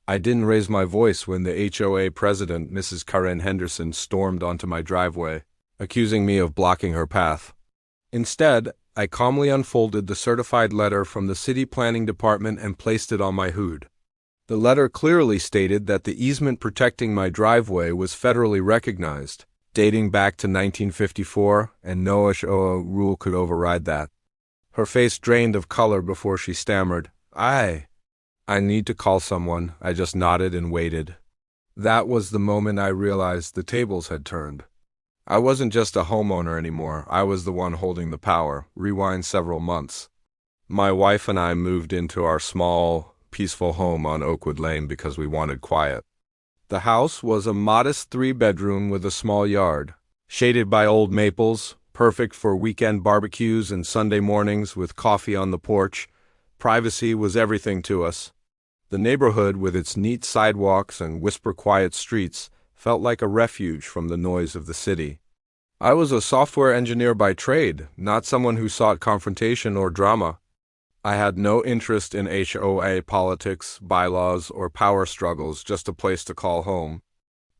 I didn't raise my voice when the HOA president, Mrs. Karen Henderson, stormed onto my driveway, accusing me of blocking her path. Instead, I calmly unfolded the certified letter from the city planning department and placed it on my hood. The letter clearly stated that the easement protecting my driveway was federally recognized, dating back to 1954, and no HOA rule could override that. Her face drained of color before she stammered, I need to call someone." I just nodded and waited. That was the moment I realized the tables had turned. I wasn't just a homeowner anymore, I was the one holding the power. Rewind several months. My wife and I moved into our small, peaceful home on Oakwood Lane because we wanted quiet. The house was a modest 3-bedroom with a small yard, shaded by old maples, perfect for weekend barbecues and Sunday mornings with coffee on the porch. Privacy was everything to us. The neighborhood, with its neat sidewalks and whisper-quiet streets, felt like a refuge from the noise of the city. I was a software engineer by trade, not someone who sought confrontation or drama. I had no interest in HOA politics, bylaws, or power struggles, just a place to call home.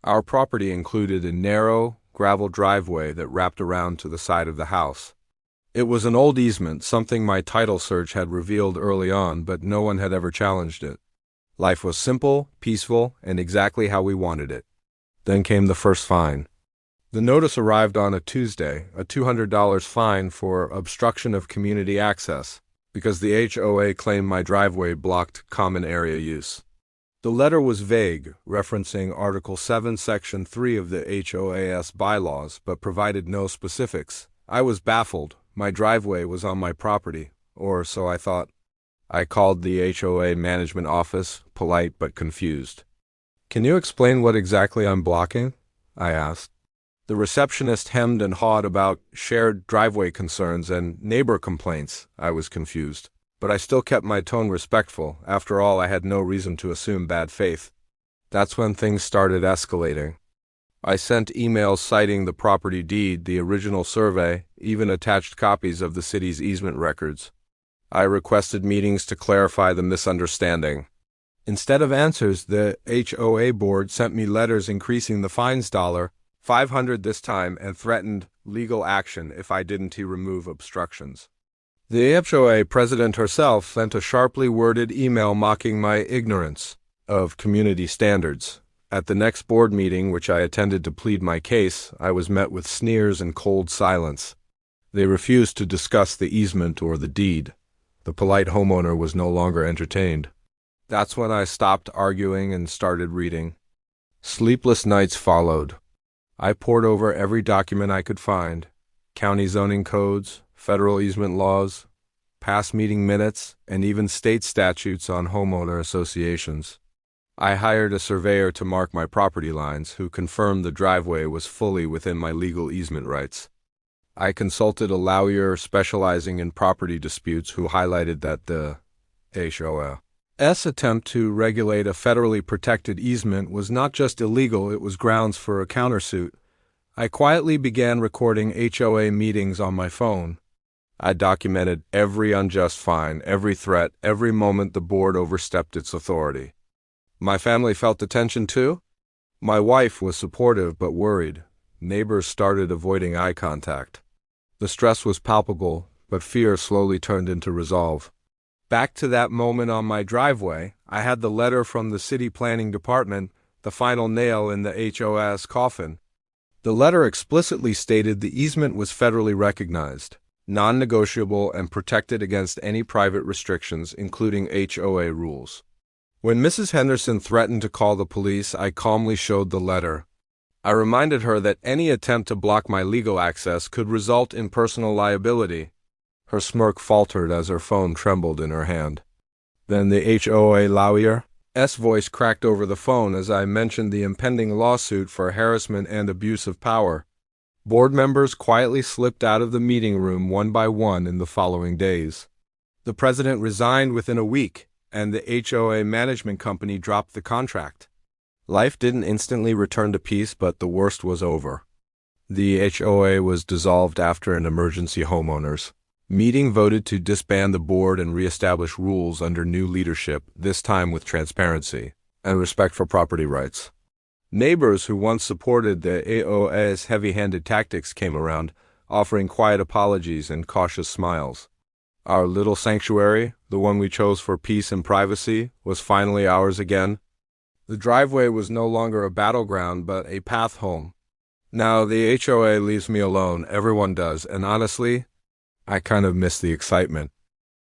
Our property included a narrow, gravel driveway that wrapped around to the side of the house. It was an old easement, something my title search had revealed early on, but no one had ever challenged it. Life was simple, peaceful, and exactly how we wanted it. Then came the first fine. The notice arrived on a Tuesday, a $200 fine for obstruction of community access, because the HOA claimed my driveway blocked common area use. The letter was vague, referencing Article 7, Section 3 of the HOA's bylaws, but provided no specifics. I was baffled. My driveway was on my property, or so I thought. I called the HOA management office, polite but confused. "Can you explain what exactly I'm blocking?" I asked. The receptionist hemmed and hawed about shared driveway concerns and neighbor complaints. I was confused, but I still kept my tone respectful. After all, I had no reason to assume bad faith. That's when things started escalating. I sent emails citing the property deed, the original survey, even attached copies of the city's easement records. I requested meetings to clarify the misunderstanding. Instead of answers, the HOA board sent me letters increasing the fines $500 this time, and threatened legal action if I didn't remove obstructions. The HOA president herself sent a sharply worded email mocking my ignorance of community standards. At the next board meeting, which I attended to plead my case, I was met with sneers and cold silence. They refused to discuss the easement or the deed. The polite homeowner was no longer entertained. That's when I stopped arguing and started reading. Sleepless nights followed. I pored over every document I could find: county zoning codes, federal easement laws, past meeting minutes, and even state statutes on homeowner associations. I hired a surveyor to mark my property lines, who confirmed the driveway was fully within my legal easement rights. I consulted a lawyer specializing in property disputes who highlighted that the HOA's attempt to regulate a federally protected easement was not just illegal, it was grounds for a countersuit. I quietly began recording HOA meetings on my phone. I documented every unjust fine, every threat, every moment the board overstepped its authority. My family felt the tension too. My wife was supportive but worried. Neighbors started avoiding eye contact. The stress was palpable, but fear slowly turned into resolve. Back to that moment on my driveway, I had the letter from the city planning department, the final nail in the HOA's coffin. The letter explicitly stated the easement was federally recognized, non-negotiable, and protected against any private restrictions, including HOA rules. When Mrs. Henderson threatened to call the police, I calmly showed the letter. I reminded her that any attempt to block my legal access could result in personal liability. Her smirk faltered as her phone trembled in her hand. Then the HOA lawyer's voice cracked over the phone as I mentioned the impending lawsuit for harassment and abuse of power. Board members quietly slipped out of the meeting room one by one in the following days. The president resigned within a week, and the HOA management company dropped the contract. Life didn't instantly return to peace, but the worst was over. The HOA was dissolved after an emergency homeowners meeting voted to disband the board and reestablish rules under new leadership, this time with transparency. and respect for property rights. Neighbors who once supported the HOA's heavy-handed tactics came around, offering quiet apologies and cautious smiles. Our little sanctuary, the one we chose for peace and privacy, was finally ours again. The driveway was no longer a battleground, but a path home. Now the HOA leaves me alone, everyone does, and honestly, I kind of miss the excitement.